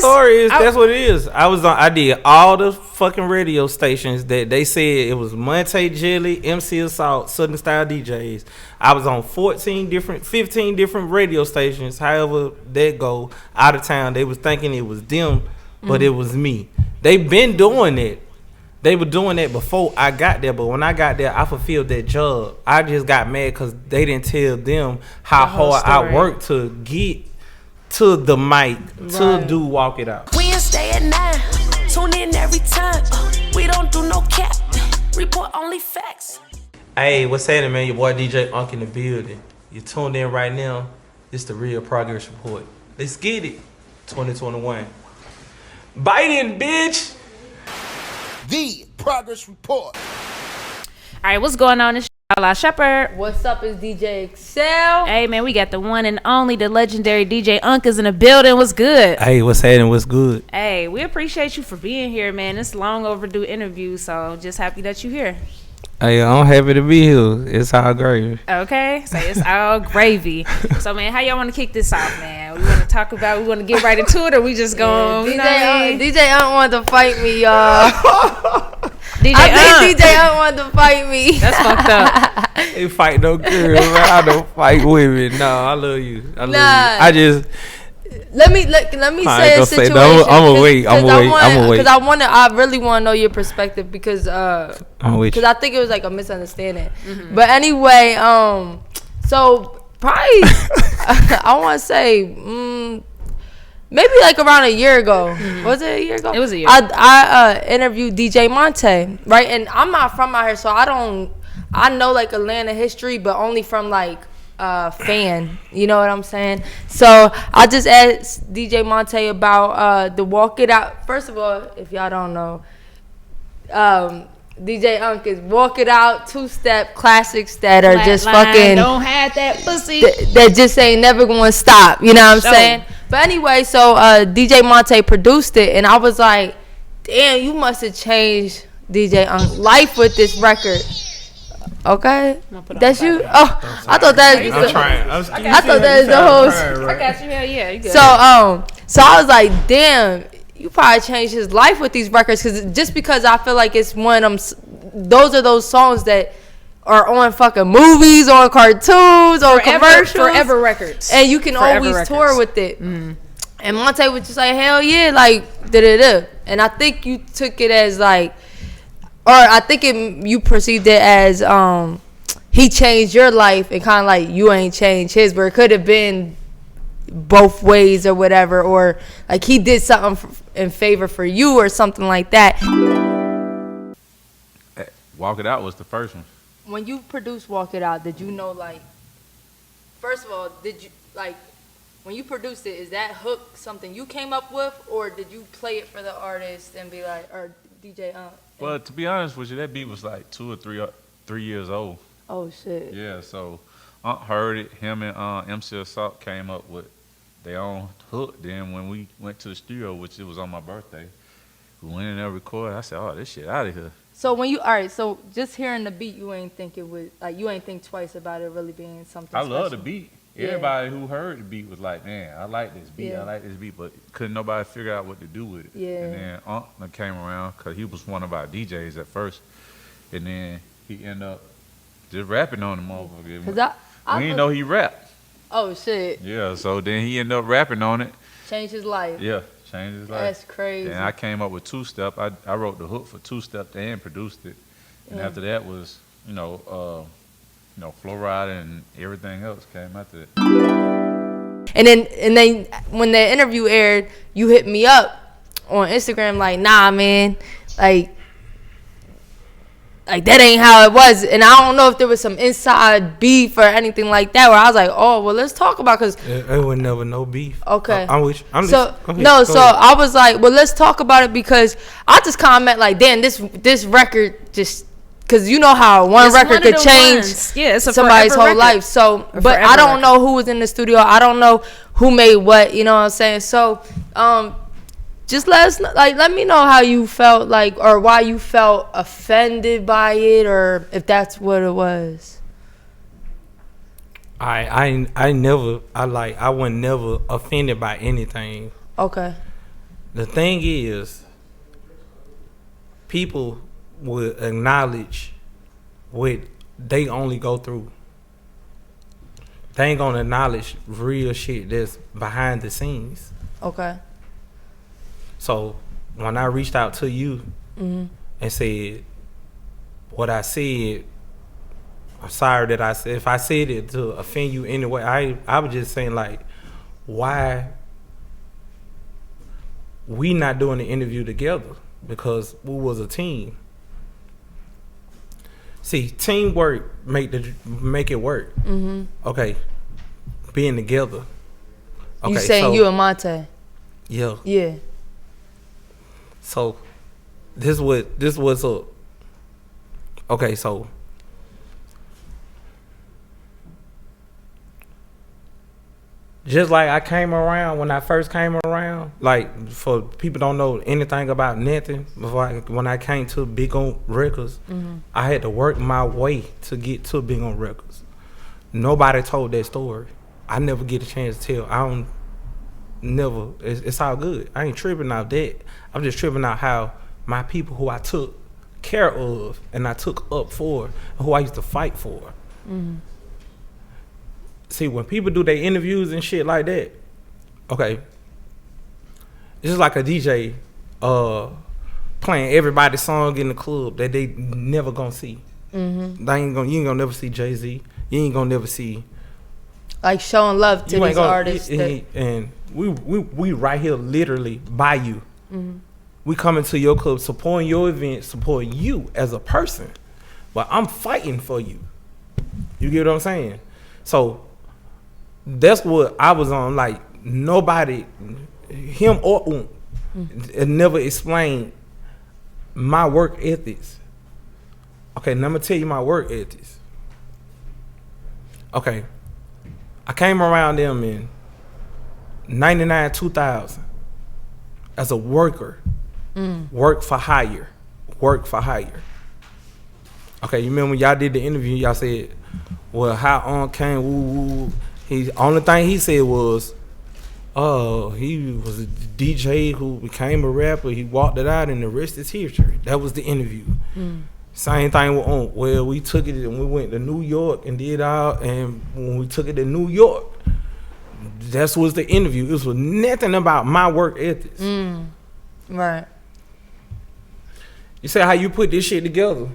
story is that's what it is. I did all the fucking radio stations that they said it was Montay Jelly, MC Assault, Southern Style DJs. I was on 15 different radio stations. However that go out of town, they was thinking it was them, but it was me. They been doing it. They were doing that before I got there, but when I got there, I fulfilled that job. I just got mad because they didn't tell them how hard I worked to get to the mic to do Walk It Out. We ain't stay at 9, tune in every time. We don't do no cap, report only facts. Hey, what's happening, man? Your boy DJ Unk in the building. You tuned in right now. It's the real progress report. Let's get it. 2021. Biden, bitch. The progress report. All right, what's going on? It's Shepherd. What's up? It's DJ eXeL. Hey, man, we got the one and only, the legendary DJ Unk is in the building. What's good? Hey, what's happening? What's good? Hey, we appreciate you for being here, man. It's a long overdue interview, so just happy that you're here. Hey, I'm happy to be here. It's all gravy. Okay, so it's all gravy. So, man, how y'all want to kick this off, man? We want to talk about, we want to get right into it, or we just going, DJ Unk wanted to fight me, y'all. I think DJ Unk wanted to fight me. That's fucked up. They fight no girls. I don't fight women. No, I love you. I love you. I just... Let me say a situation. I'm gonna wait. Because I really want to know your perspective because I think it was like a misunderstanding. Mm-hmm. But anyway, so probably I want to say maybe like around a year ago. Mm-hmm. Was it a year ago? It was a year. I interviewed DJ Montay, right? And I'm not from out here, so I know like Atlanta history, but only from like fan, you know what I'm saying? So I just asked DJ Montay about the Walk It Out. First of all, if y'all don't know, DJ Unk is Walk It Out 2-step classics that are just fucking don't have that pussy that just ain't never gonna stop, you know what I'm saying? But anyway, so DJ Montay produced it, and I was like, damn, you must have changed DJ Unk's life with this record. Okay, that's you. Oh, I thought that. I'm trying. I thought that was the host. I got you. Hell yeah, you good. So I was like, damn, you probably changed his life with these records, because I feel like it's one of them. Those are those songs that are on fucking movies, or cartoons, or commercials, forever records, and you can always tour with it. Mm. And Montay was just like, hell yeah, like da. And I think you took it as like. Or I think you perceived it as he changed your life and kind of like you ain't changed his, but it could have been both ways or whatever, or like he did something in favor for you or something like that. Walk It Out was the first one. When you produced Walk It Out, did you know, like, first of all, did you, like, when you produced it, is that hook something you came up with, or did you play it for the artist and be like, or DJ Well, to be honest with you, that beat was like 2 or 3 years old. Oh shit. Yeah, so heard it. Him and MC Assault came up with their own hook. Then when we went to the studio, which it was on my birthday, we went in there recorded. I said, "Oh, this shit out of here." So when you so just hearing the beat, you ain't think it would, like, you ain't think twice about it really being something. I special. love the beat. Yeah. Everybody who heard the beat was like, "Man, I like this beat. Yeah. I like this beat," but couldn't nobody figure out what to do with it. Yeah. And then Unk came around because he was one of our DJs at first, and then he ended up just rapping on the motherfucker. Cause we didn't know he rapped. Oh shit. Yeah. So then he ended up rapping on it. Changed his life. Yeah. Changed his life. That's crazy. And I came up with 2-step. I wrote the hook for 2-step and produced it. And after that was, Fluoride and everything else came after it. And then when the interview aired, you hit me up on Instagram like, nah, man, like that ain't how it was. And I don't know if there was some inside beef or anything like that, where I was like, oh, well, let's talk about, because it was never no beef. Okay. I'm with you. So I was like, well, let's talk about it, because I just kind of meant like, damn, this record just, because you know how one record could change somebody's whole life. So, but I don't know who was in the studio. I don't know who made what, you know what I'm saying? So, just let us know, like, let me know how you felt, like, or why you felt offended by it, or if that's what it was. I wasn't never offended by anything. Okay. The thing is, people will acknowledge what they only go through. They ain't gonna acknowledge real shit that's behind the scenes. Okay. So when I reached out to you and said what I said, I'm sorry that I said, if I said it to offend you anyway, I was just saying like, why we not doing the interview together? Because we was a team. See, teamwork make it work. Okay, being together. Okay, you saying so, you and Montay? Yeah. Yeah. So this was up. Okay, so just like I came around when I first came around, like for people don't know anything about nothing, when I came to Big Oomp Records, I had to work my way to get to Big Oomp Records. Nobody told that story. I never get a chance to tell. It's all good. I ain't tripping out that. I'm just tripping out how my people who I took care of and I took up for, who I used to fight for. See, when people do their interviews and shit like that, okay, it's just like a DJ playing everybody's song in the club that they never gonna see. You ain't gonna never see Jay-Z. You ain't gonna never see. Like showing love to these artists. And we right here literally by you. We coming to your club, supporting your event, supporting you as a person. But I'm fighting for you. You get what I'm saying? So that's what I was on. Like nobody, him or Oomp, never explained my work ethics. Okay, now I'm gonna tell you my work ethics. Okay, I came around them in 99, 2000 as a worker, work for hire. Okay, you remember when y'all did the interview, y'all said, well, how on came, woo. Only thing he said was, he was a DJ who became a rapper. He walked it out, and the rest is history. That was the interview. Same thing with Oomp. Well, we took it and we went to New York and did all. And when we took it to New York, that was the interview. It was nothing about my work ethics. Right. You say how you put this shit together.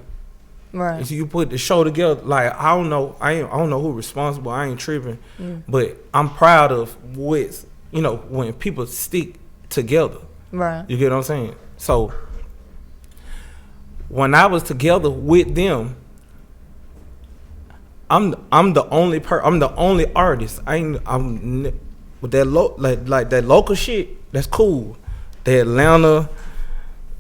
Right. So you put the show together. Like I don't know who responsible. I ain't tripping, but I'm proud of what's when people stick together. Right. You get what I'm saying? So when I was together with them, I'm the only artist. I'm with that like that local shit. That's cool. The Atlanta.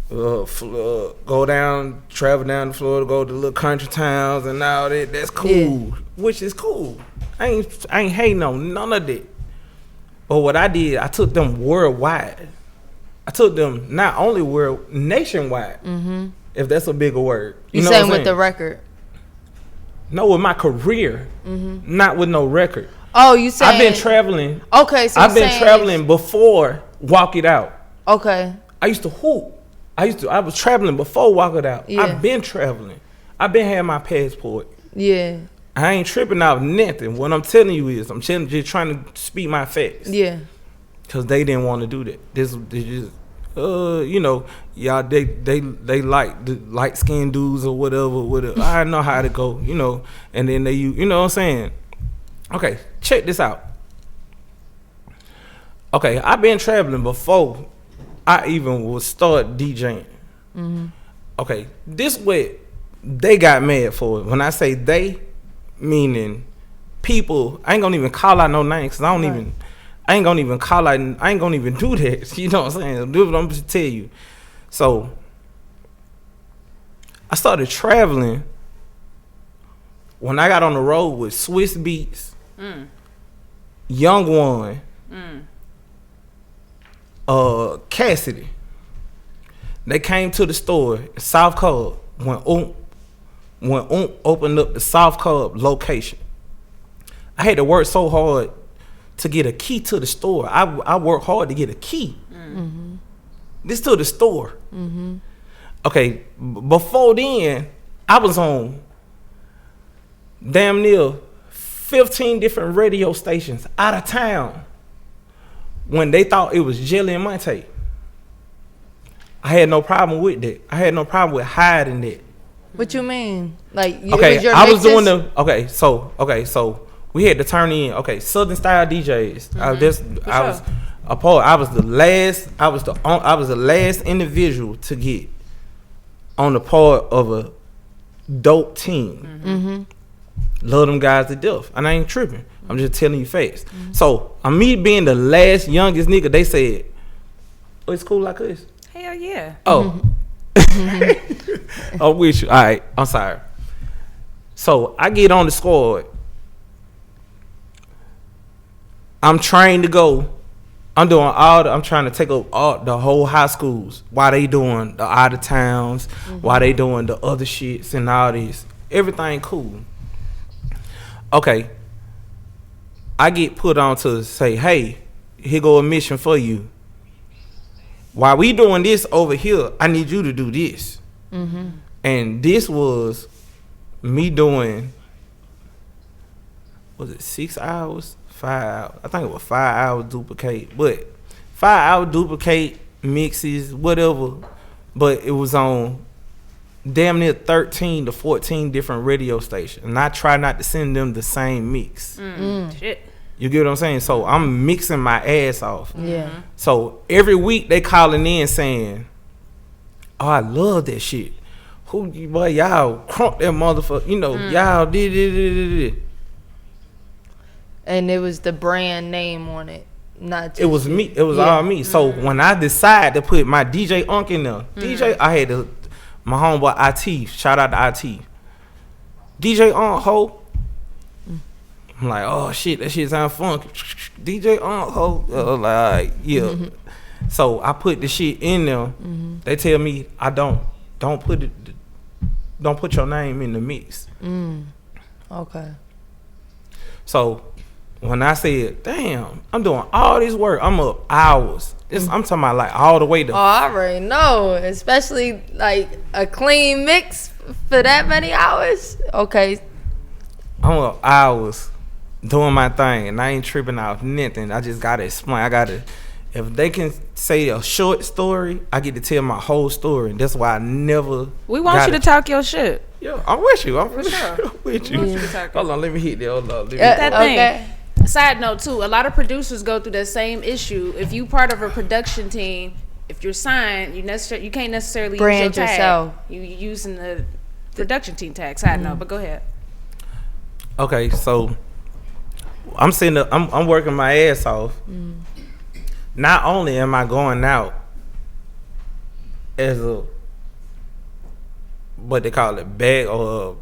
Go down, travel down to Florida, go to little country towns and all that. That's cool, which is cool. I ain't hating on none of that. But what I did, I took them worldwide. I took them not only nationwide, if that's a bigger word. You saying with the record? No, with my career, not with no record. Oh, you saying? I've been traveling. Okay, so I've been traveling before Walk It Out. Okay. I used to hoop. I was traveling before Walk It Out. I've been traveling. I've been having my passport. Yeah. I ain't tripping out nothing. What I'm telling you is, I'm just trying to speak my facts. Yeah. Cause they didn't want to do that. They just, y'all they like the light skinned dudes or whatever. I know how to go, and then they, what I'm saying. Okay, check this out. Okay, I've been traveling before I even would start DJing. Okay, this what they got mad for. When I say they, meaning people, I ain't gonna even call out no names, cause I ain't gonna even do that. You know what I'm saying? Do what I'm gonna tell you. So I started traveling when I got on the road with Swiss Beats, Young One, Cassidy. They came to the store in South Cobb when Oomp opened up the South Cobb location. I had to work so hard to get a key to the store. I worked hard to get a key. This to the store. Okay, before then, I was on damn near 15 different radio stations out of town when they thought it was Jelly and Montay. I had no problem with that. I had no problem with hiding that. What you mean? Like, okay, it was your I mixes? was doing so we had to turn in Southern Style DJs. I was the last individual to get on the part of a dope team. Love them guys to death, and I ain't tripping. I'm just telling you facts. So me being the last youngest nigga, they said, "Oh, it's cool like this." Hell yeah. Oh. I'm with you. All right, I'm sorry. So I get on the squad. I'm trained to go. I'm trying to take up the whole high schools while they doing the out of towns, while they doing the other shits and all this. Everything cool. Okay. I get put on to say, hey, here go a mission for you. While we doing this over here, I need you to do this. And this was me doing, was it 6 hours? 5 hours? I think it was 5 hours duplicate. But 5 hour duplicate mixes, whatever. But it was on damn near 13 to 14 different radio stations. And I try not to send them the same mix. Shit. You get what I'm saying? So I'm mixing my ass off. Yeah. So every week they calling in saying, "Oh, I love that shit. Boy, y'all crunk that motherfucker. You know, y'all did. And it was the brand name on it, not just It was me. It was all me. So when I decided to put my DJ Unk in there, I had my homeboy IT. Shout out to IT. DJ Unk ho. I'm like, oh shit, that shit sound funky. DJ Unk ho. Like, yeah. So I put the shit in there. They tell me I don't put your name in the mix. Okay. So when I said, damn, I'm doing all this work, I'm up hours. I'm talking about like all the way to. Oh, I already know, especially like a clean mix for that many hours. Okay. I'm up hours doing my thing, and I ain't tripping off nothing. I just gotta explain. If they can say a short story, I get to tell my whole story, and that's why I never. We want you to talk your shit. Yeah, I'm with you. I'm with you. Want you to talk Hold on, let me hit that. Hold on, that thing. Side note too, a lot of producers go through that same issue. If you part of a production team, if you're signed, you can't necessarily brand use your tag. yourself. You using the production team tag. Side note, but go ahead. Okay, so I'm sitting up, I'm working my ass off. Not only am I going out as a what they call it, bag or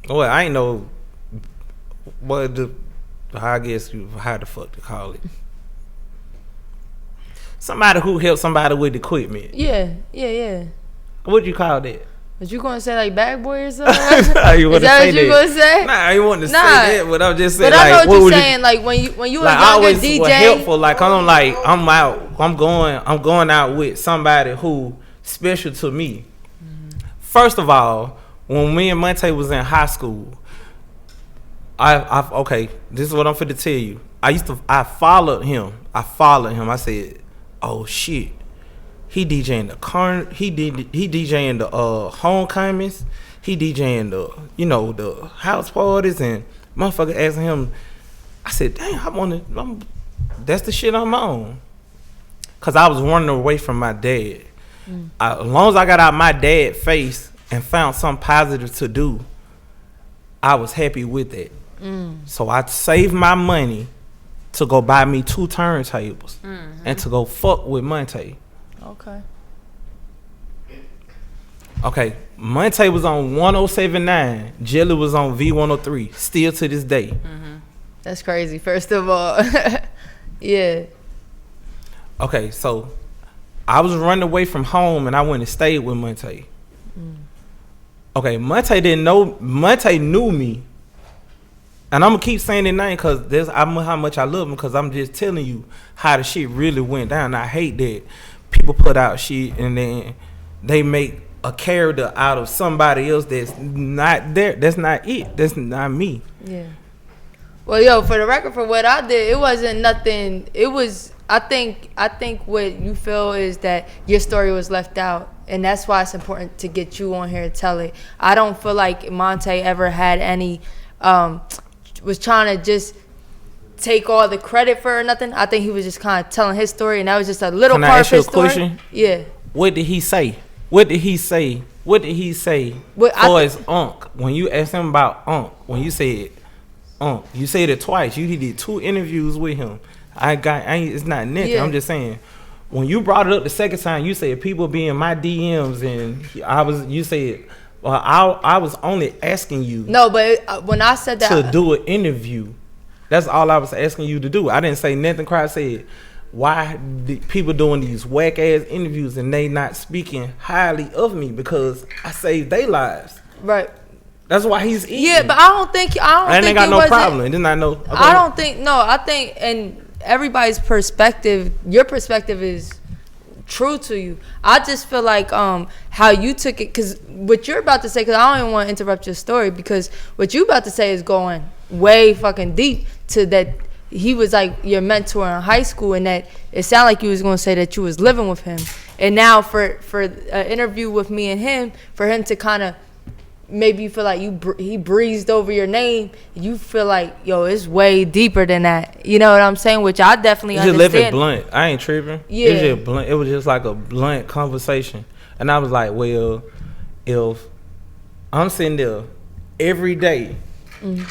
well, I ain't know what the how the fuck to call it. Somebody who helps somebody with equipment. Yeah. What'd you call that? Was you gonna say like bag boy or something? Is that what you gonna say? Nah, I ain't want to say that, but I'm just saying. But like, I know what you're saying. Like when you like, a younger always DJ, was helpful. Like I'm going out with somebody who special to me. First of all, when me and Montay was in high school, okay, this is what I'm finna tell you. I followed him. I said, oh shit, he DJing the he DJing the homecomings, he DJing the the house parties, and motherfucker asking him. I said, damn, that's the shit I'm on. Cause I was running away from my dad. As long as I got out my dad's face and found something positive to do, I was happy with it. So I saved my money to go buy me 2 turntables and to go fuck with Montay. Okay, Montay was on 107.9. Jelly was on V103. Still to this day. That's crazy. First of all, yeah. Okay, so I was running away from home and I went and stayed with Montay. Okay, Montay knew me. And I'm gonna keep saying that name because I know how much I love him, because I'm just telling you how the shit really went down. I hate that people put out shit and then they make a character out of somebody else that's not there. That's not it. That's not me. Yeah. Well, yo, for the record, for what I did, it wasn't nothing. It was. I think what you feel is that your story was left out, and that's why it's important to get you on here to tell it. I don't feel like Montay ever had any was trying to just take all the credit for it or nothing. I think he was just kind of telling his story, and that was just a little part of his story. Can I ask you a question? Yeah. What did he say? What did he say? What did he say for his Unc? When you asked him about Unc, when you said Unc, you said it twice. You did 2 interviews with him. It's not nothing. Yeah. I'm just saying. When you brought it up the second time, you said people be in my DMs, and you said, well, I was only asking you. No, but when I said that to do an interview, that's all I was asking you to do. I didn't say nothing. I said, why people doing these whack ass interviews and they not speaking highly of me because I saved their lives. Right. That's why he's eating. Yeah, but I don't think ain't got no problem. Didn't I know? Okay. I think and everybody's perspective, your perspective is true to you. I just feel like how you took it, because what you're about to say, because I don't even want to interrupt your story, because what you about to say is going way fucking deep to that he was like your mentor in high school, and that it sounded like you was going to say that you was living with him. And now for an interview with me and him, for him to kind of maybe you feel like he breezed over your name, you feel like, yo, it's way deeper than that. You know what I'm saying? Which I definitely understand. Just live it blunt. I ain't tripping. Yeah. It's just blunt. It was just like a blunt conversation. And I was like, well, if I'm sitting there every day,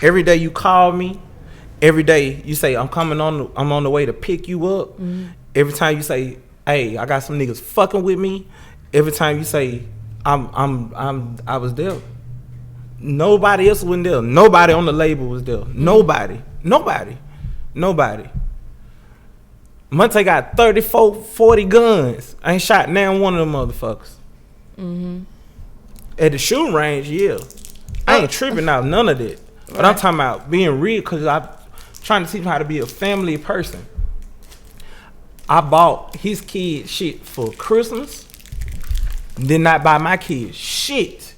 every day you call me, every day you say I'm on the way to pick you up. Every time you say, hey, I got some niggas fucking with me. Every time you say I was there. Nobody else was there. Nobody on the label was there. Nobody. Montay got 34, 40 guns. I ain't shot now one of them motherfuckers. At the shooting range, yeah. I ain't tripping out none of that. But I'm talking about being real, because I'm trying to teach him how to be a family person. I bought his kid shit for Christmas. Did not buy my kids shit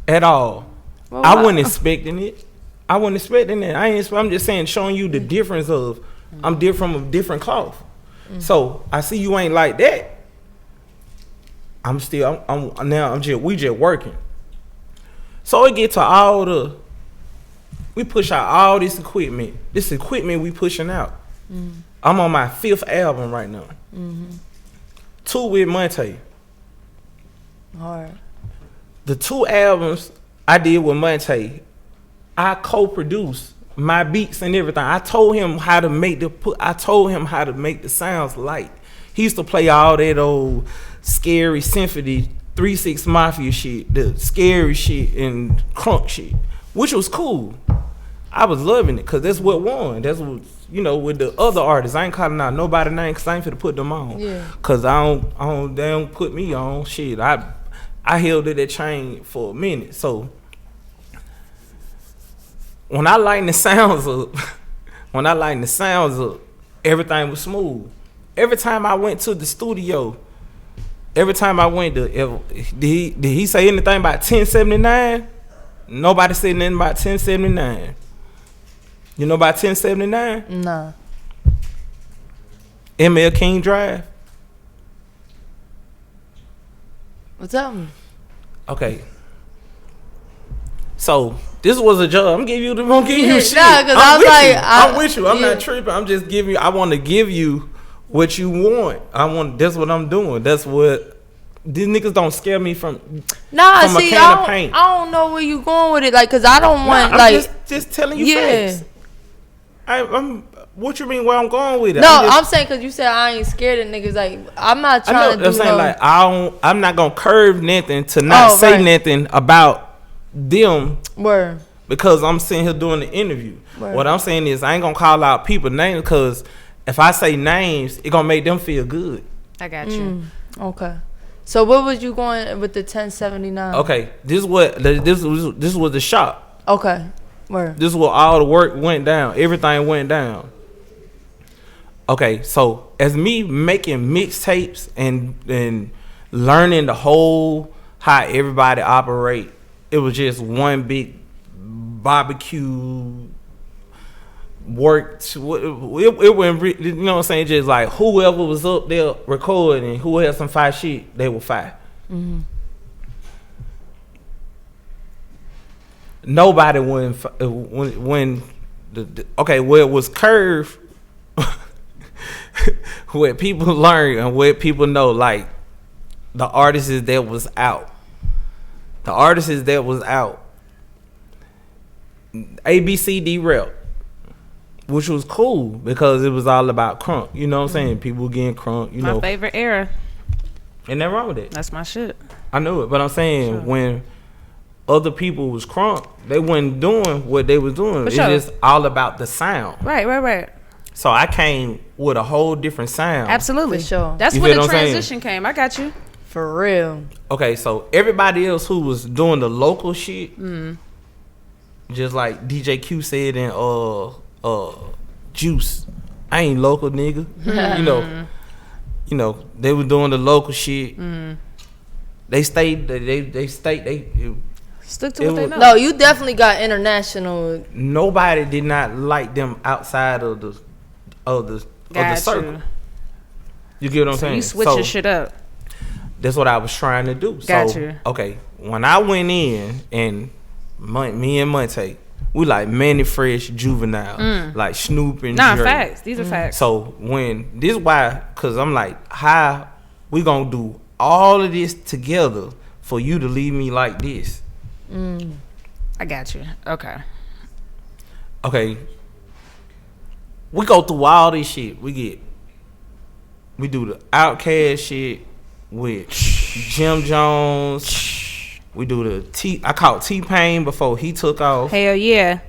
at all. Well, I wasn't expecting it. I'm just saying, showing you the difference of I'm different from a different cloth. So I see you ain't like that. We just working. So it get to we push out all this equipment. This equipment we pushing out. I'm on my 5th album right now. 2 with Montay. Hard. The 2 albums I did with Montay, I co-produced my beats and everything. I told him how to make the sounds light. He used to play all that old scary symphony 3-6 Mafia shit, the scary shit and crunk shit, which was cool. I was loving it because that's what won. That's what, with the other artists. I ain't calling out nobody's name because I ain't finna put them on. Yeah. Because they don't put me on shit. I held it that chain for a minute. So when I lighten the sounds up, everything was smooth. Every time I went to the studio, did he say anything about 1079? Nobody said nothing about 1079. You know about 1079? No. ML King Drive. What's up? Okay. So this was a job. I'm giving you shit. Nah, cause I'm with you. I'm not tripping. I'm just giving you. I want to give you what you want. That's what I'm doing. That's what these niggas don't scare me from. Nah, from see, a can of paint. I don't know where you going with it. Like, cause I don't want I'm just telling you facts. I'm. What you mean? Where I'm going with it? No, I'm saying because you said I ain't scared of niggas. Like, I'm not trying to do. I'm saying like I'm not gonna curve nothing to not say nothing about them. Word. Because I'm sitting here doing the interview. Word. What I'm saying is I ain't gonna call out people names because if I say names, it gonna make them feel good. I got you. Okay. So what was you going with the 1079? Okay, this was the shop. Okay. Word. This is where all the work went down. Everything went down. Okay, so as me making mixtapes and learning the whole how everybody operate, it was one big barbecue work. It wasn't, you know what I'm saying? Just like whoever was up there recording, who had some fire shit, they were fire. Mm-hmm. Nobody when okay, where it was curved, where people learn and where people know, like the artists that was out. The artists that was out. ABCD rep, which was cool because it was all about crunk. You know what I'm saying? People getting crunk. You know, my favorite era. Ain't nothing wrong with it. That's my shit. I knew it, but I'm saying when other people was crunk, they wasn't doing what they was doing. It's just all about the sound. Right. So I came with a whole different sound. Absolutely. For sure. That's when the transition came. I got you. For real. Okay, so everybody else who was doing the local shit, just like DJ Q said in Juice, I ain't local, nigga. you know, they were doing the local shit. They stayed. They stick to what they know. No, you definitely got international. Nobody did not like them outside of the circle. You get what I'm saying? You switch your shit up. That's what I was trying to do. Okay, when I went in and me and Montay, we like Manny Fresh, Juvenile, like Snoop and Dre. Facts. These are facts. So when this why, cause I'm like, how we gonna do all of this together for you to leave me like this? I got you. Okay. We go through all this shit. We do the Outkast shit with Jim Jones. We do the I caught T-Pain before he took off. Hell yeah.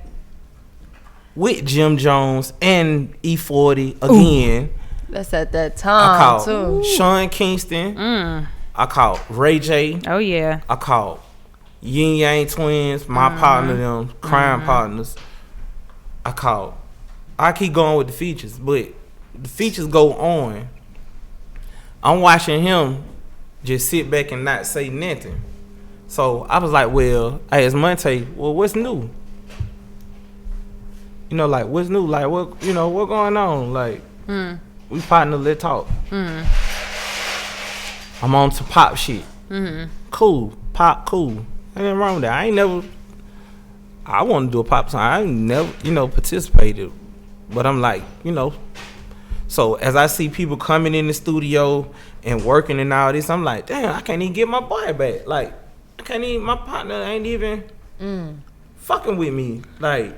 With Jim Jones and E40 again. That's at that time. I caught too. Sean Kingston. I caught Ray J. Oh yeah. I caught Yin Yang Twins, my partner, them crime partners. I keep going with the features, but the features go on. I'm watching him just sit back and not say nothing. So I was like, well, I asked Montay, well, what's new? You know, like, what's new? Like, what going on? Like, we partner, let's talk. I'm on to pop shit. Cool. Pop, cool. Ain't wrong with that. I want to do a pop song. I ain't never, participated. But I'm like, so as I see people coming in the studio and working and all this, I'm like, damn, I can't even get my boy back. Like, my partner ain't even fucking with me. Like,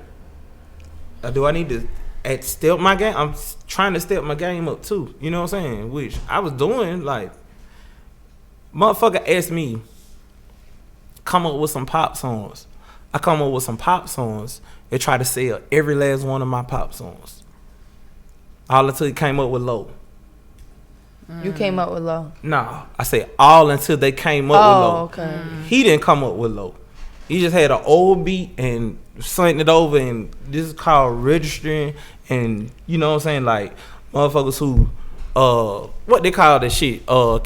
do I need to step my game? I'm trying to step my game up too. You know what I'm saying? Which I was doing. Like, motherfucker asked me, come up with some pop songs. I come up with some pop songs and try to sell every last one of my pop songs. All until he came up with Low. You came up with Low? Nah, I said all until they came up with Low. Okay. He didn't come up with Low. He just had an old beat and sent it over, and this is called registering. And you know what I'm saying, like motherfuckers who what they call that shit? What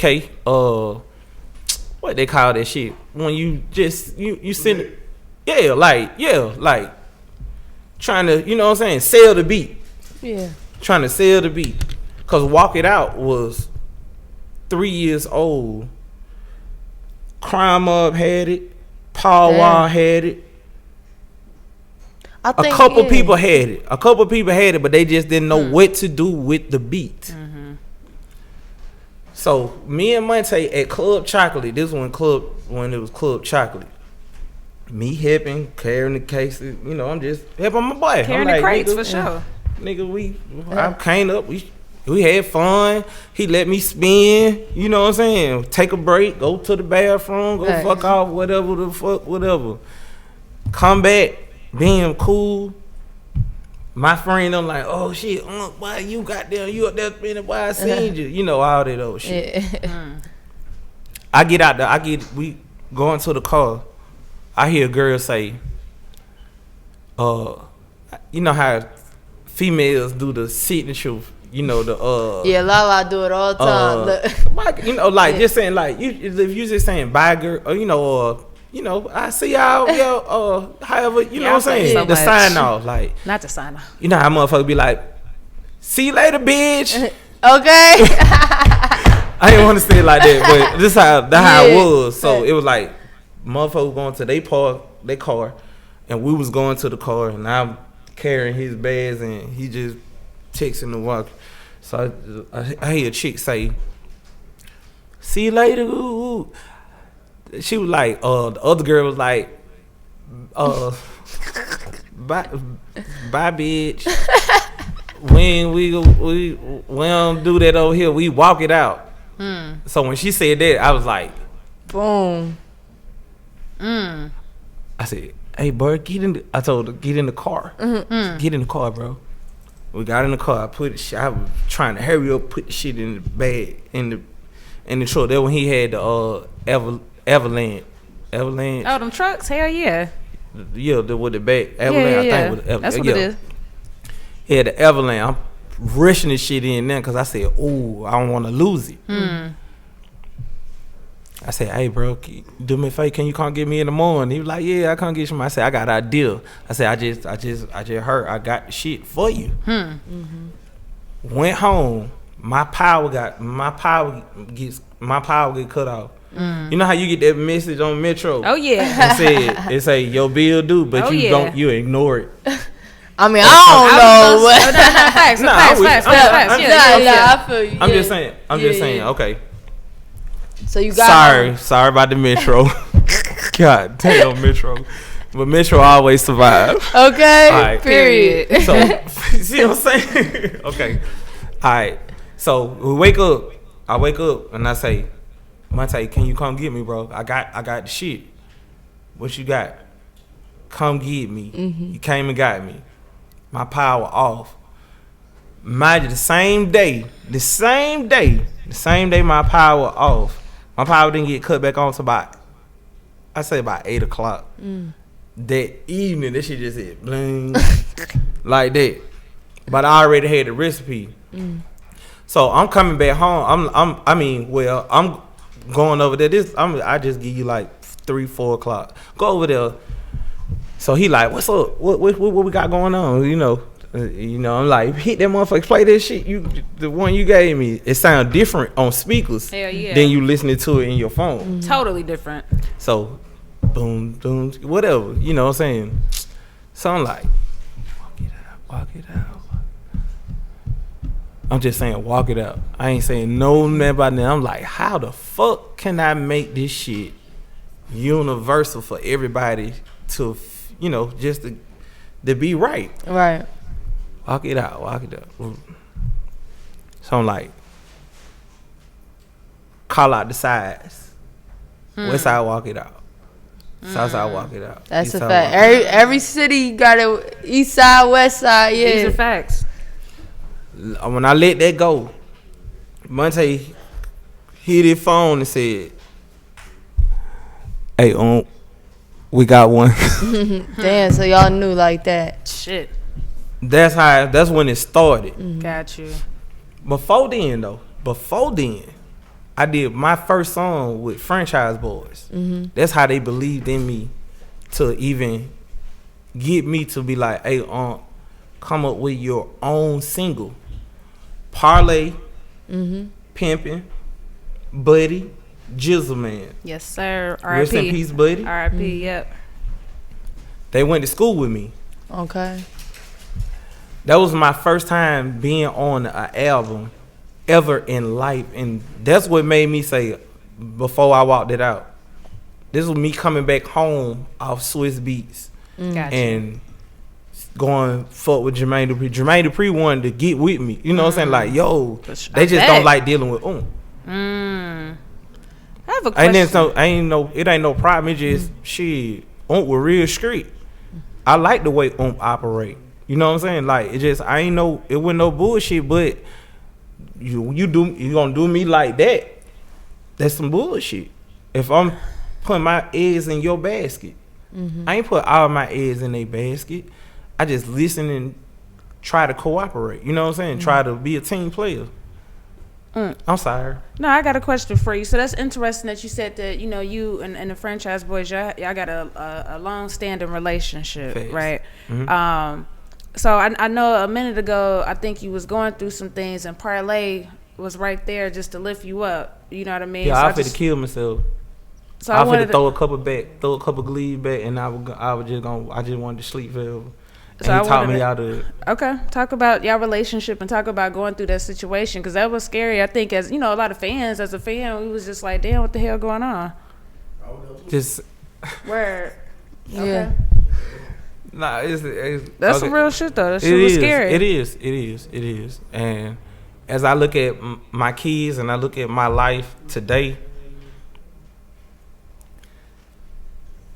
they call that shit when you just you send it? Yeah, like trying to, you know what I'm saying, sell the beat. Yeah. Trying to sell the beat. Cause Walk It Out was 3 years old. Crime Mob had it. Paul Wall had it. A couple people had it, but they just didn't know what to do with the beat. So me and Montay at Club Chocolate, this one when it was Club Chocolate. Me helping, carrying the cases, I'm just helping my boy. Carrying the crates for sure. Nigga, I came up, we had fun. He let me spin, you know what I'm saying? Take a break, go to the bathroom, go fuck off, whatever. Come back, being cool. My friend, I'm like, oh shit, why you got there? You up there spinning? Why I seen you? All that old shit. I get out there, we go into the car. I hear a girl say, you know how females do the signature, You know the yeah, Lala do it all the time. You know, like just saying like if you just saying bye girl, or you know, I see y'all, however, you know what I'm saying, so the much. sign off, like Not the sign off. you know how motherfuckers be like, see you later, bitch. Okay. I didn't want to say it like that, but this how it was. So Right. it was like motherfuckers going to their car, and we was going to the car, and I'm carrying his bags, and he just texting the walk. So I hear a chick say, "See you later." Ooh. She was like, the other girl was like, bye, bitch. When we don't do that over here, we walk it out. So when she said that, I was like, Boom. I said, hey, bro, I told her, get in the car. Get in the car, bro. We got in the car. I was trying to hurry up, put the shit in the bag, in the truck. That when he had the Avalanche. Oh, them trucks? Hell yeah. Yeah, with the bag. Avalanche, Yeah. I think with the Avalanche. That's what it is. He had the Avalanche. I'm rushing this shit in there because I said, ooh, I don't want to lose it. I said, hey, bro, do me a favor. Can you come get me in the morning? He was like, yeah, I come get you. I said, I got an idea. I said, I just heard I got the shit for you. Went home. My power get cut off. You know how you get that message on Metro? Oh yeah. It say your bill due, but you ignore it. I mean, I don't know. Facts. I feel you. I'm just saying. Okay. So you got Sorry about the Metro. God damn Metro. But Metro always survive. Okay. Right. Period. So see what I'm saying? Okay. All right. So we wake up. I wake up and I say, Montay, can you come get me, bro? I got the shit. What you got? Come get me. You came and got me. My power off. Mind you, the same day my power off. My power didn't get cut back on to about 8 o'clock. That evening, that shit just hit bling like that. But I already had the recipe. So I'm coming back home. I'm going over there. I just give you like 3-4 o'clock. Go over there. So he like, what's up? What we got going on? You know, I'm like, hit that motherfucker, play that shit. The one you gave me, it sound different on speakers. Hell yeah. Than you listening to it in your phone. Totally different. So, boom, boom, whatever. You know what I'm saying? So I'm like, walk it out. I'm just saying, walk it out. I ain't saying no man about that. I'm like, how the fuck can I make this shit universal for everybody to, just to be right? Right. Walk it out. So I'm like, call out the sides. West side, walk it out. South side, walk it out. That's East a side, fact. walk it out. Every city got a east side, west side. Yeah. These are facts. When I let that go, Montay hit his phone and said, hey, we got one. Damn, so y'all knew like that. Shit. That's when it started. Got you. Before then, I did my first song with Franchize Boyz. That's how they believed in me to even get me to be like, hey, come up with your own single. Parlay, Pimpin', Buddy, Jizzle Man. Yes, sir. Rest R.I.P. in peace, Buddy. R.I.P. Yep. They went to school with me. Okay. That was my first time being on an album ever in life, and that's what made me say before I walked it out, this was me coming back home off Swiss Beats Gotcha. and going fuck with Jermaine Dupri. Jermaine Dupri wanted to get with me. You know what I'm saying? Like, yo, they just don't like dealing with I have a question. And then it ain't no problem. It just shit. We're real street. I like the way operate. You know what I'm saying? Like, it just it wasn't no bullshit, but you gonna do me like that, that's some bullshit. If I'm putting my eggs in your basket, I ain't put all my eggs in a basket. I just listen and try to cooperate. You know what I'm saying? Try to be a team player. I'm sorry. No, I got a question for you. So that's interesting that you said that, you know, you and the Franchize Boyz, y'all got a long-standing relationship, Facts. right? Mm-hmm. So I know a minute ago, I think you was going through some things, and Parlay was right there just to lift you up. You know what I mean? Yeah, so I was finna kill myself. So I was wanted finna throw a couple glees back, and I just wanted to sleep forever. So and he taught me how to. Okay, talk about your relationship and talk about going through that situation, because that was scary. I think, as you know, a lot of fans, as a fan, we was just like, damn, what the hell going on? Just word. Yeah. Okay. Nah, it's That's okay. some real shit though. That shit was scary. It is. And as I look at my kids and I look at my life today,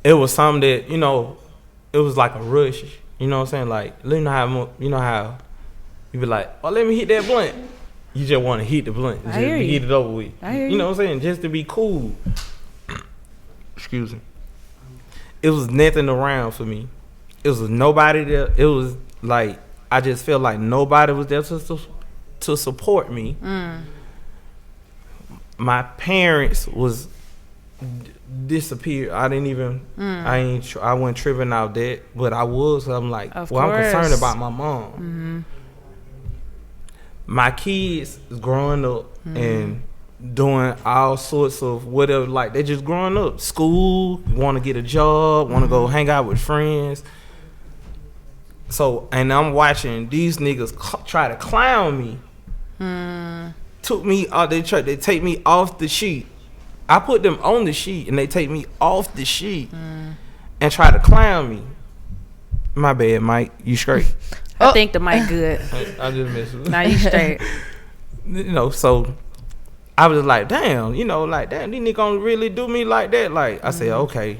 it was something that, you know, it was like a rush. You know what I'm saying? Like, you know how you be like, oh, let me hit that blunt. You just want to hit the blunt. Just hit it over with. I hear you know what I'm saying? Just to be cool. Excuse me. It was nothing around for me. It was nobody there. It was like, I just felt like nobody was there to support me. My parents was disappeared. I didn't even. I wasn't tripping out that, but I was. I'm like, Of I'm course. concerned about my mom. My kids is growing up and doing all sorts of whatever. Like, they just growing up. School, want to get a job, want to go hang out with friends. So, and I'm watching these niggas try to clown me. Took me out. They take me off the sheet. I put them on the sheet, and they take me off the sheet and try to clown me. My bad, Mike. You straight? I think the mic good. I just messed with you. Now you straight. You know, so I was like, damn, you know, like, damn, these niggas gonna really do me like that? Like, I said, okay.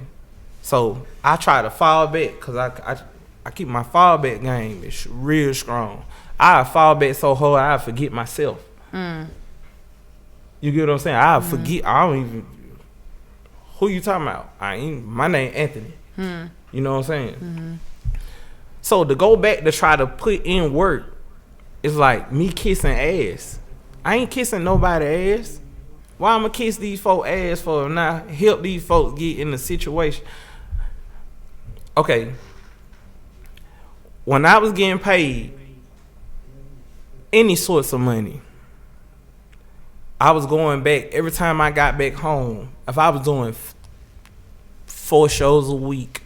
So I try to fall back, because I keep my fallback game. It's real strong. I fall back so hard I forget myself. You get what I'm saying? I forget. I don't even. Who you talking about? My name Anthony. You know what I'm saying? So to go back to try to put in work, it's like me kissing ass. I ain't kissing nobody ass. Why I'ma kiss these folk ass for and not help these folks get in the situation? Okay. When I was getting paid any sorts of money, I was going back every time I got back home. If I was doing 4 shows a week,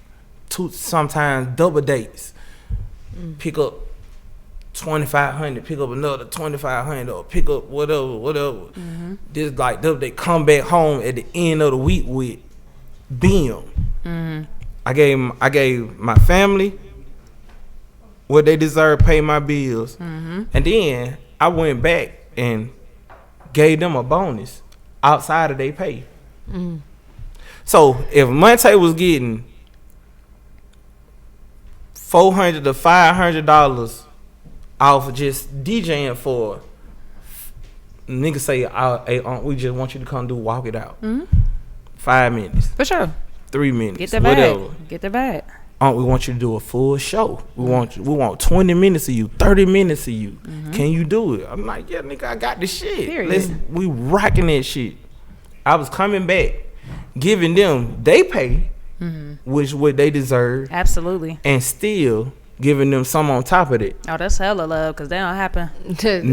2 sometimes double dates, pick up $2,500, pick up another $2,500, or pick up whatever. Just like they come back home at the end of the week with BM. I gave my family what they deserve, pay my bills, and then I went back and gave them a bonus outside of their pay. So if Montay was getting $400 to $500 off of just DJing for, niggas say, hey, we just want you to come walk it out. 5 minutes. For sure. 3 minutes. Get the whatever. bag. Get the bag. We want you to do a full show. We want 20 minutes of you, 30 minutes of you. Can you do it? I'm like, yeah, nigga, I got the shit. Period. We rocking that shit. I was coming back, giving them they pay, which what they deserve. Absolutely. And still giving them some on top of it. Oh, that's hella love, because that don't happen.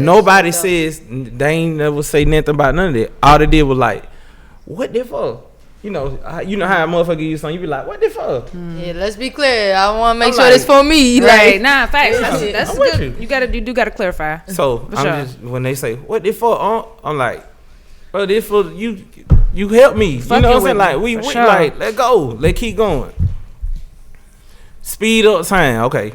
Nobody says, they ain't never say nothing about none of that. All they did was like, what the fuck? You know how a motherfucker give you something, you be like, what the fuck? Yeah, let's be clear. I want to make sure like, this for me. Right. Like, Nah, facts. Yeah, That's I'm good. with You do gotta clarify. So For I'm sure. just, when they say, what the fuck? I'm like, bro, this for you help me. Fuck you know it what I'm saying? with Like, me, we for sure. like, let go. Let's keep going. Speed up time. Okay.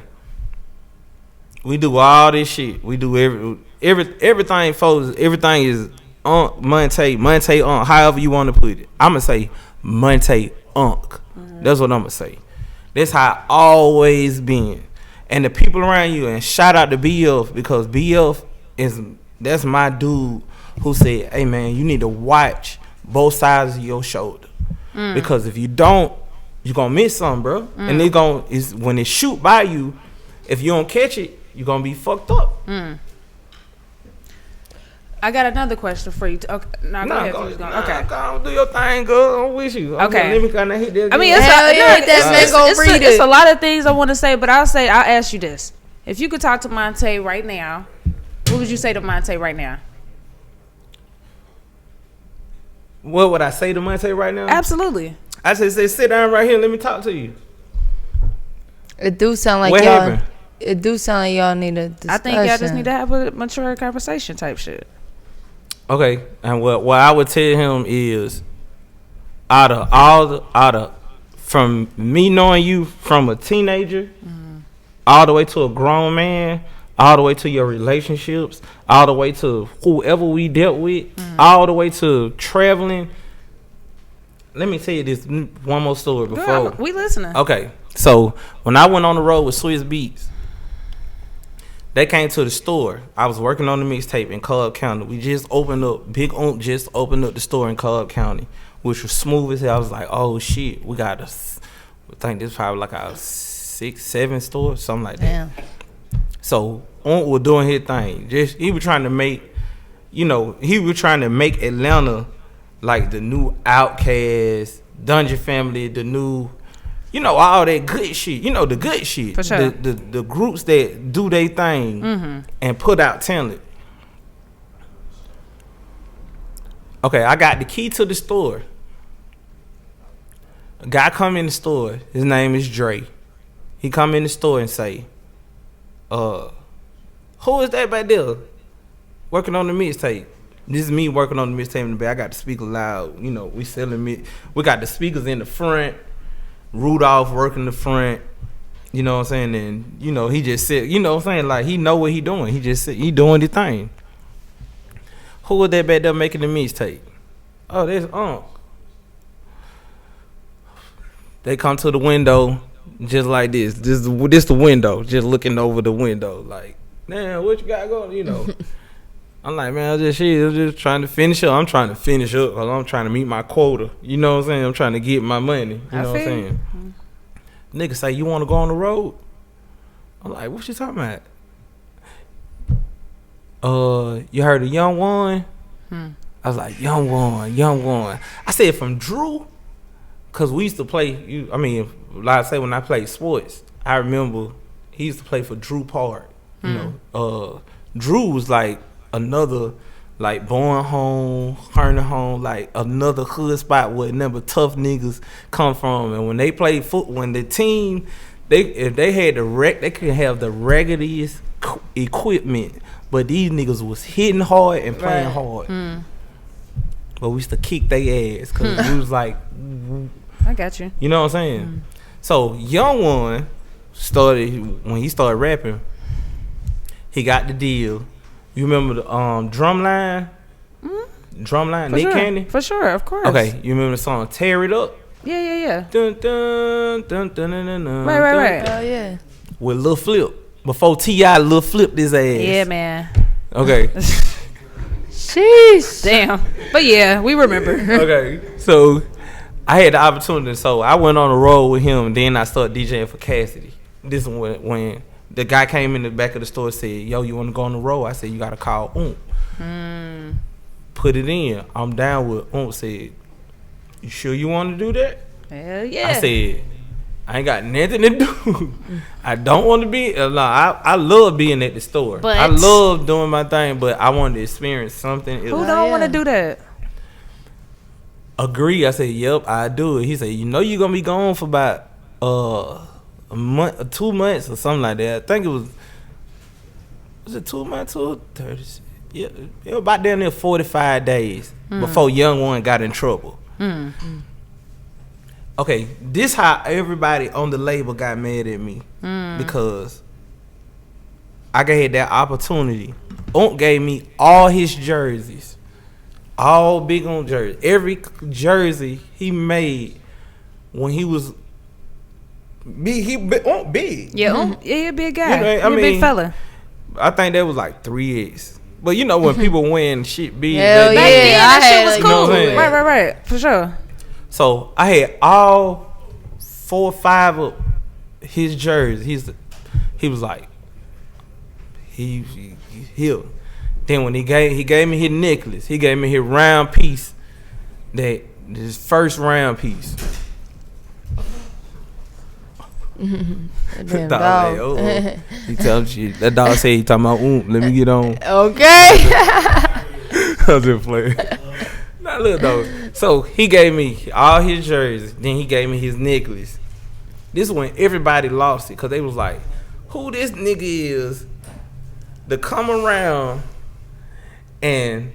We do all this shit. We do everything, folks. Everything is on Montay on, however you want to put it. I'm going to say Montay Unk. That's what I'm going to say. That's how I always been. And the people around you, and shout out to BF, because BF that's my dude who said, hey man, you need to watch both sides of your shoulder. Because if you don't, you're gonna miss something, bro. And when it shoot by you, if you don't catch it, you're gonna be fucked up. I got another question for you. Okay, go ahead. Okay, go do your thing, girl. I'm with you. Okay. Let me kind of hit that. I mean, it's a lot of things I want to say, but I'll ask you this: if you could talk to Montay right now, what would you say to Montay right now? What would I say to Montay right now? Absolutely. I say, sit down right here. Let me talk to you. It do sound like what y'all. Happened? It do sound like y'all need a discussion. I think y'all just need to have a mature conversation type shit. Okay, and what I would tell him is, from me knowing you from a teenager, all the way to a grown man, all the way to your relationships, all the way to whoever we dealt with, all the way to traveling. Let me tell you this one more story before. Girl, we listening. Okay, so when I went on the road with Swiss Beats, they came to the store. I was working on the mixtape in Cobb County. We just opened up, Big Oomp just opened up the store in Cobb County, which was smooth as hell. I was like, oh shit, we got I think this is probably like our 6-7 stores, something like that. Damn. So Oomp was doing his thing. He was trying to make, Atlanta like the new Outkast, Dungeon Family, the new, all that good shit. The good shit. For sure. The groups that do their thing and put out talent. Okay, I got the key to the store. A guy come in the store. His name is Dre. He come in the store and say, who is that back there working on the mixtape? This is me working on the mixtape in the back. I got the speaker loud. We selling we got the speakers in the front. Rudolph working the front. You know what I'm saying? And, he just said, you know what I'm saying? Like, he know what he doing. He just said, he doing the thing. Who was that back there making the mixtape? Oh, there's Unc. They come to the window just like this. This the window. Just looking over the window. Like, man, what you got going? I'm like, man, I'm just trying to finish up. I'm trying to finish up because I'm trying to meet my quota. You know what I'm saying? I'm trying to get my money. You know what I'm saying? Nigga say, you want to go on the road? I'm like, what you talking about? You heard of Young One? I was like, Young One. I said, from Drew? Because we used to play, like I say, when I played sports, I remember he used to play for Drew Park. Drew was like another, like Born Home, Herndon Home, like another hood spot where number tough niggas come from. And when they played when the team, if they had they could have the raggediest equipment, but these niggas was hitting hard and playing hard. But we used to kick their ass because we was like, I got you. You know what I'm saying? So Young One when he started rapping, he got the deal. You remember the Drumline? Drumline, Nick Cannon? For sure, of course. Okay, you remember the song Tear It Up? Yeah. Dun, dun, dun, dun, dun, dun, dun, Right. Oh yeah. With Lil Flip. Before T.I. Lil flipped his ass. Yeah, man. Okay. Sheesh. Damn. But yeah, we remember. Okay. So I had the opportunity. So I went on the road with him. Then I started DJing for Cassidy. This is when the guy came in the back of the store and said, yo, you want to go on the road? I said, you got to call Oomp. Put it in. I'm down with Oomp. Said, you sure you want to do that? Hell yeah. I said, I ain't got nothing to do. I don't want to be. I love being at the store. But I love doing my thing, but I wanted to experience something. Who don't want to do that? Agree. I said, yep, I do it. He said, you're going to be gone for about a month or 2 months or something like that. I think it was it 2 months or 30? Yeah, it was about damn near 45 days before Young One got in trouble. Okay, this how everybody on the label got mad at me because I had that opportunity. Oomp gave me all his jerseys, all Big Oomp jerseys. Every jersey he made when he was big, Oomp big. Yeah, Oomp, he a big guy. You know, He a big fella. I think that was like 3X. But you know when people win shit big. Hell Back then, that shit was you know cool. what I'm saying? Right. For sure. So I had all 4 or 5 of his jerseys. He was like, he healed. Then when he gave me his necklace, he gave me his round piece. His first round piece. Damn dog. Like, he tells you that dog said he talking about let me get on. Okay. I was just playing. Not little dog. So he gave me all his jerseys. Then he gave me his necklace. This is when everybody lost it because they was like, "Who this nigga is to come around and."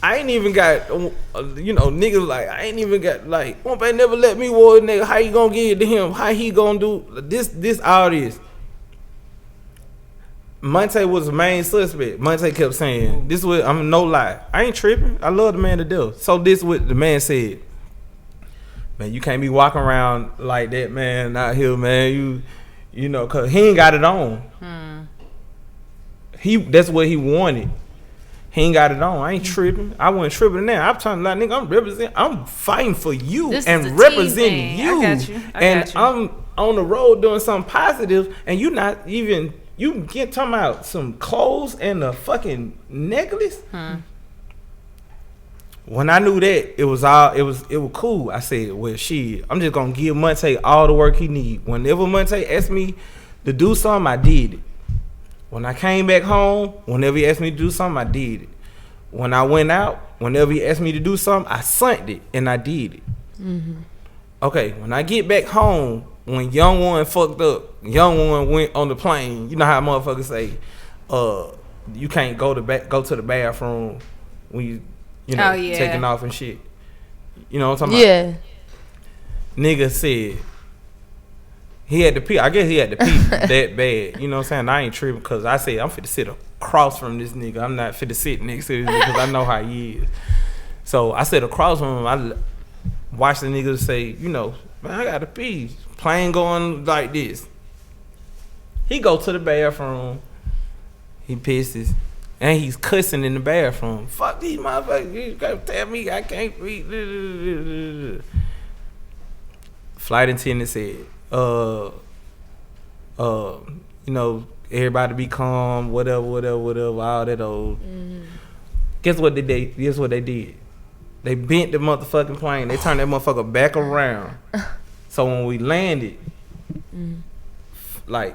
I ain't even got, niggas like, I ain't even got, like, Montay never let me war a nigga. How you gonna give it to him? How he gonna do this, all this? Montay was the main suspect. Montay kept saying, this was, I'm no lie. I ain't tripping. I love the man to death. So this what the man said. Man, you can't be walking around like that, man, out here, man. You know, cause he ain't got it on. That's what he wanted. He ain't got it on. I ain't tripping. I wasn't tripping now. I'm trying to like, nigga, I'm fighting for you and representing you. I got you. And I'm on the road doing something positive, and you not even, you get talking about some clothes and a fucking necklace. When I knew that, it was cool. I said, well, shit, I'm just gonna give Montay all the work he need. Whenever Montay asked me to do something, I did it. When I came back home, whenever he asked me to do something, I did it. When I went out, whenever he asked me to do something, I sent it and I did it. Okay, when I get back home, when Young One fucked up, Young One went on the plane. You know how motherfuckers say, you can't go to the bathroom when you know taking off and shit. You know what I'm talking about? Nigga said. He had to pee. I guess he had to pee that bad. You know what I'm saying? I ain't tripping because I said I'm finna sit across from this nigga. I'm not finna sit next to this nigga because I know how he is. So I sit across from him. I watched the nigga say, man, I gotta pee. Plane going like this. He go to the bathroom. He pisses. And he's cussing in the bathroom. Fuck these motherfuckers. You gotta tell me I can't pee. Flight attendant said, everybody be calm, whatever, all that old. Guess what they did? They bent the motherfucking plane. They turned that motherfucker back around. So when we landed, like,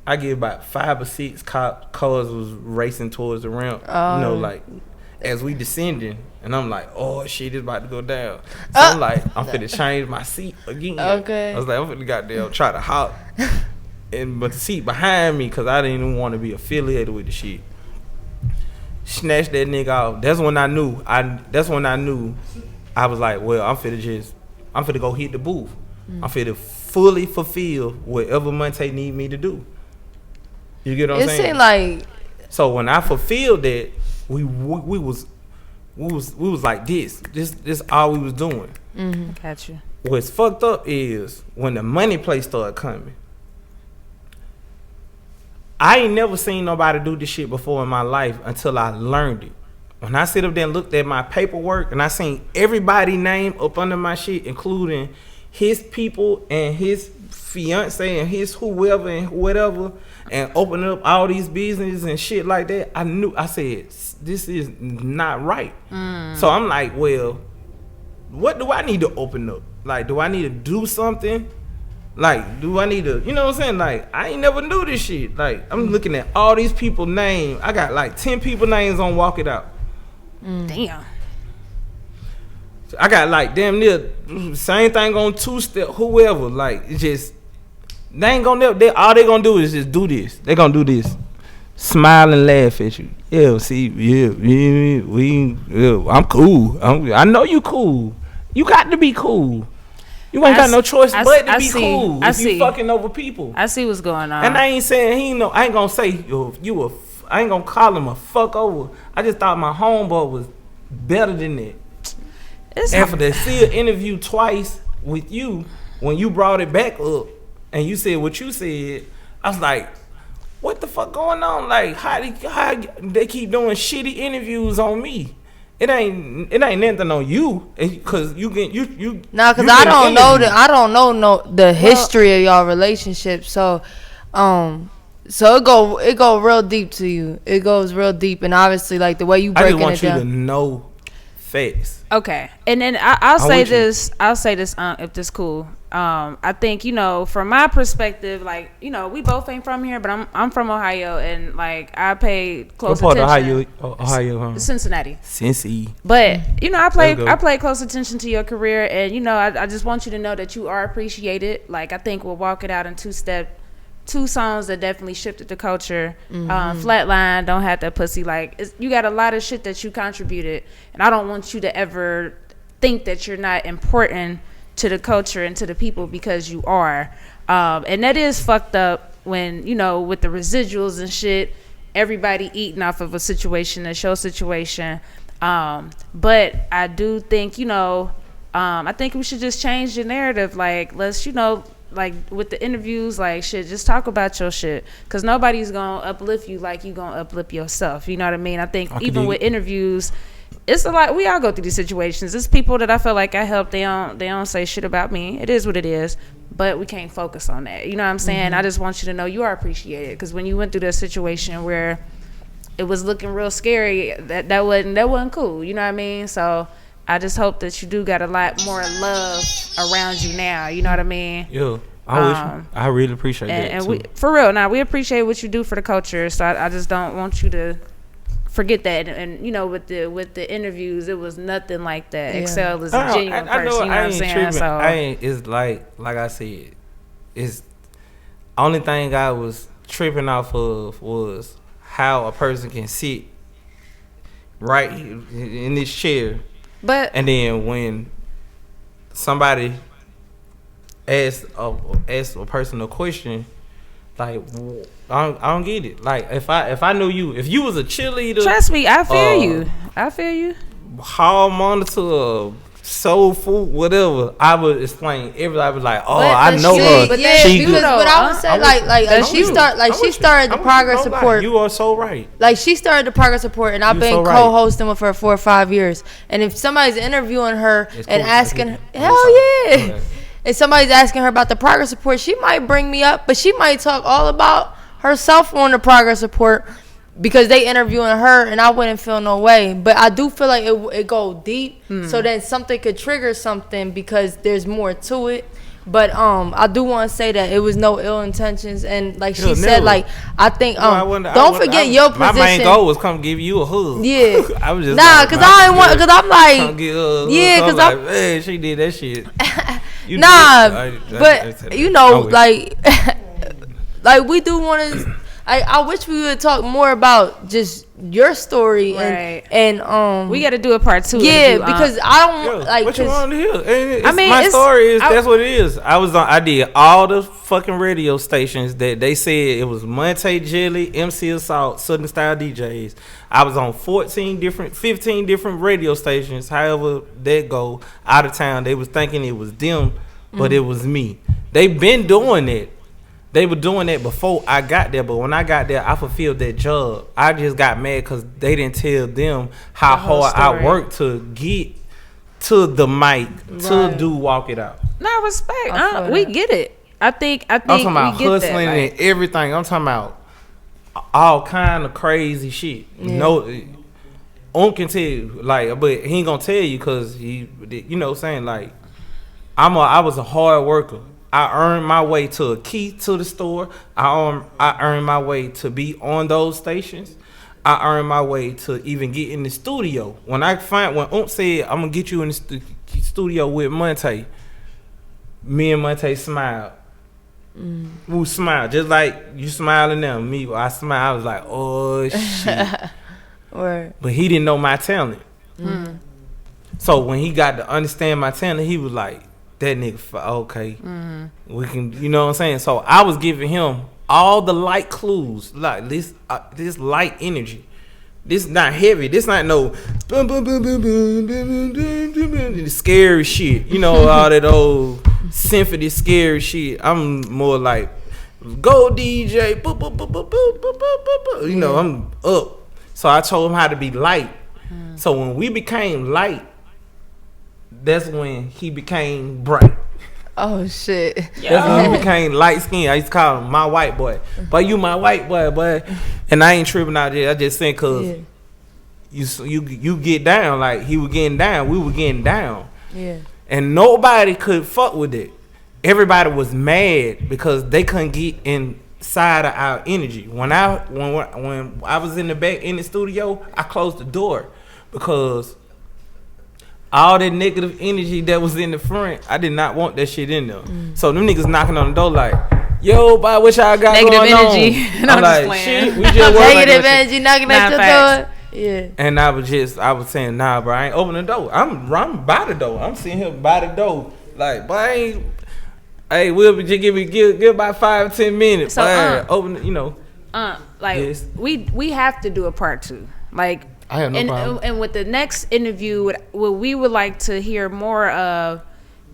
I get about 5 or 6 cars was racing towards the ramp. Like, as we descending. And I'm like, oh shit, it's about to go down. So I'm like, I'm finna change my seat again. Okay. I was like, I'm finna goddamn try to hop. But the seat behind me, cause I didn't even want to be affiliated with the shit. Snatched that nigga off. That's when I knew. I was like, well, I'm finna go hit the booth. I'm finna fully fulfill whatever Montay need me to do. You get what I'm saying? It seemed like. So when I fulfilled that, we was like this all we was doing. Gotcha. What's fucked up is when the money play started coming. I ain't never seen nobody do this shit before in my life until I learned it. When I sit up there and looked at my paperwork and I seen everybody's name up under my shit, including his people and his fiance and his whoever and whatever, and opening up all these businesses and shit like that, I said, this is not right. So I'm like, well, what do I need to open up? Like, do I need to do something? Like, do I need to, you know what I'm saying? Like, I ain't never knew this shit. Like, I'm looking at all these people's names. I got like 10 people names on Walk It Out. Damn. I got like damn near same thing on Two Step, whoever. Like, it's just, they ain't gonna never, all they gonna do is just do this. They gonna do this. Smile and laugh at you. Yeah, see, I'm cool. I know you cool. You got to be cool. You ain't got no choice but to be cool if you fucking over people. I see what's going on. And I ain't saying I ain't gonna say I ain't gonna call him a fuck over. I just thought my homeboy was better than that. And for to see an interview twice with you, when you brought it back up and you said what you said, I was like, what the fuck going on? Like, how they keep doing shitty interviews on me? It ain't nothing on you, cause you Nah, cause I don't know the history of y'all relationship. So, So it go real deep to you. It goes real deep, and obviously, like the way you breaking it down. I just want you to know facts. Okay, and then I'll say this. I'll say this if this cool. I think, you know, from my perspective, like, you know, we both ain't from here, but I'm from Ohio, and like I paid close attention. Ohio, huh? Cincinnati. Cincy. But you know, I played close attention to your career, and you know, I just want you to know that you are appreciated. Like, I think we'll walk it out in two songs that definitely shifted the culture. Flatline, Don't Have That Pussy. Like, you got a lot of shit that you contributed, and I don't want you to ever think that you're not important to the culture and to the people, because you are. And that is fucked up when, you know, with the residuals and shit, everybody eating off of a show situation. But I do think, you know, I think we should just change the narrative. Like, let's, you know, like with the interviews, like shit, just talk about your shit, because nobody's gonna uplift you like you gonna uplift yourself. You know what I mean? I think even with interviews, it's a lot. We all go through these situations. It's people that I feel like I help. They don't say shit about me. It is what it is. But we can't focus on that. You know what I'm saying? I just want you to know you are appreciated, because when you went through that situation where it was looking real scary, that wasn't cool. You know what I mean? So I just hope that you do got a lot more love around you now. You know what I mean? Yeah. I really appreciate that. And we, for real, now we appreciate what you do for the culture. So I just don't want you to forget that. And you know, with the interviews, it was nothing like that. Yeah. eXeL is a genuine person. You know what I'm saying? So it's like I said, it's only thing I was tripping off of was how a person can sit right in this chair, and then when somebody asks a person a question, like, I don't get it. Like, if I knew you, if you was a cheerleader, trust me, I feel you. Hall monitor, soul food, whatever, I would explain everything. I was like, I know her. But I would say, she started the progress report. You are so right. Like, she started the progress report, and I've been co-hosting with her for 4 or 5 years. And if somebody's interviewing her and asking, hell yeah. Okay. If somebody's asking her about the progress report, she might bring me up, but she might talk all about herself on the progress report because they interviewing her, and I wouldn't feel no way. But I do feel like it go deep, so then something could trigger something because there's more to it. But I do want to say that it was no ill intentions, and like she said, like I think don't forget your position. My main goal was come give you a hug. Yeah, I was just because I ain't want, because I'm like, because I'm like, man, she did that shit. But you know, like we do want to. I wish we would talk more about just your story, right. and we got to do a part 2. Yeah, because I don't like. What you want to hear? My story is that's what it is. I did all the fucking radio stations that they said it was Montay Jelly, eXeL Salt, Southern Style DJs. I was on 15 different radio stations. However that go out of town, they was thinking it was them, but it was me. They been doing it. They were doing that before I got there, but when I got there, I fulfilled that job. I just got mad because they didn't tell them how hard I worked to get to the mic to do Walk It Out. No, respect. We get it. I think I'm talking about hustling and everything. I'm talking about all kind of crazy shit. Yeah. No, can tell you, like, but he ain't gonna tell you because he, you know, saying like, I was a hard worker. I earned my way to a key to the store. I earned my way to be on those stations. I earned my way to even get in the studio. When Oomp said, I'm going to get you in the studio with Montay, me and Montay smiled. We smiled. Just like you smiling now. Me, I smiled. I was like, oh, shit. Word. But he didn't know my talent. So when he got to understand my talent, he was like, that nigga, okay, we can, you know what I'm saying? So I was giving him all the light clues, like this light energy. This not heavy. This not no scary shit. You know, all that old symphony scary shit. I'm more like, go DJ, you know, I'm up. So I told him how to be light. So when we became light, that's when he became bright. Oh shit. That's when he became light skinned. I used to call him my white boy. But you my white boy, boy. And I ain't tripping out there. I just saying cause you get down like he was getting down, we were getting down. Yeah. And nobody could fuck with it. Everybody was mad because they couldn't get inside of our energy. When I was in the back in the studio, I closed the door because all that negative energy that was in the front, I did not want that shit in there. So them niggas knocking on the door like, yo, boy, what y'all got negative going energy. on? I'm like, shit, we just negative energy knocking at your door. Yeah. And I was saying, nah, bro, I ain't open the door. I'm by the door. I'm sitting here by the door. Like, boy, I ain't. Hey, we'll just give about 5-10 minutes. So, open, you know. Like yes. we have to do a part 2. Like, I have no problem. And with the next interview, what we would like to hear more of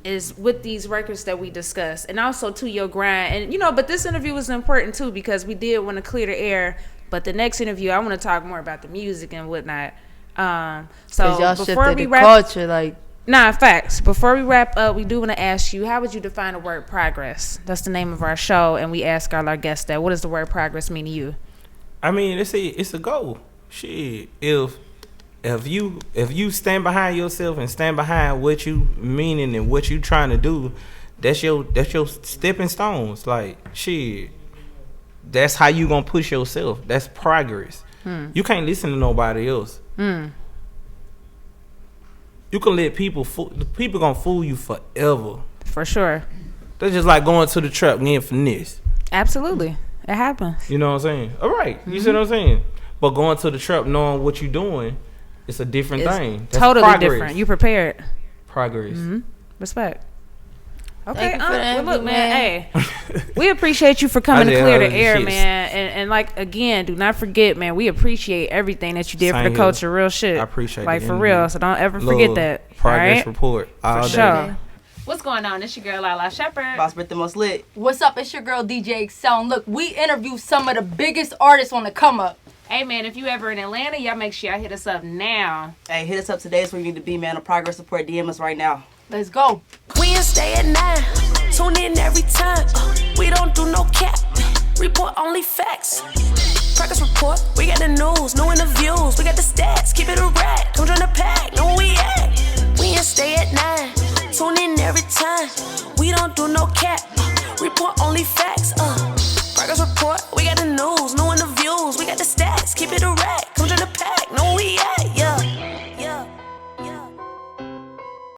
is with these records that we discussed, and also to your grind. And you know, but this interview was important too because we did want to clear the air. But the next interview, I want to talk more about the music and whatnot. So y'all before we wrap, culture, like. Nah, facts. Before we wrap up, we do want to ask you, how would you define the word progress? That's the name of our show, and we ask all our guests that. What does the word progress mean to you? I mean, it's a goal. Shit, if you stand behind yourself and stand behind what you meaning and what you trying to do, that's your stepping stones. Like, shit, that's how you gonna push yourself. That's progress. You can't listen to nobody else. You can let people gonna fool you forever. For sure. That's just like going to the trap and getting finesse. Absolutely. It happens. You know what I'm saying? All right. You see what I'm saying? But going to the trap knowing what you're doing, it's a different thing. That's totally progress. Different. You prepared. Progress. Respect. Okay, well, look, man. Hey, we appreciate you for coming to clear the air, man. And like again, do not forget, man. We appreciate everything that you did for the culture. Real shit. I appreciate like for real. So don't ever forget that. Progress report. All for day. Sure. What's going on? It's your girl Lala Shepherd. Boss Brit the most lit. What's up? It's your girl DJ eXeL. And look, we interview some of the biggest artists on the come up. Hey man, if you ever in Atlanta, y'all make sure y'all hit us up now. Hey, hit us up today. It's where you need to be, man. On progress report, DM us right now. Let's go. We ain't stay at 9. Tune in every time. We don't do no cap. Report only facts. Progress report. We got the news, new interviews. We got the stats. Keep it a rack. Come join the pack. Know where we at. We ain't stay at 9. Tune in every time. We don't do no cap. Report only facts.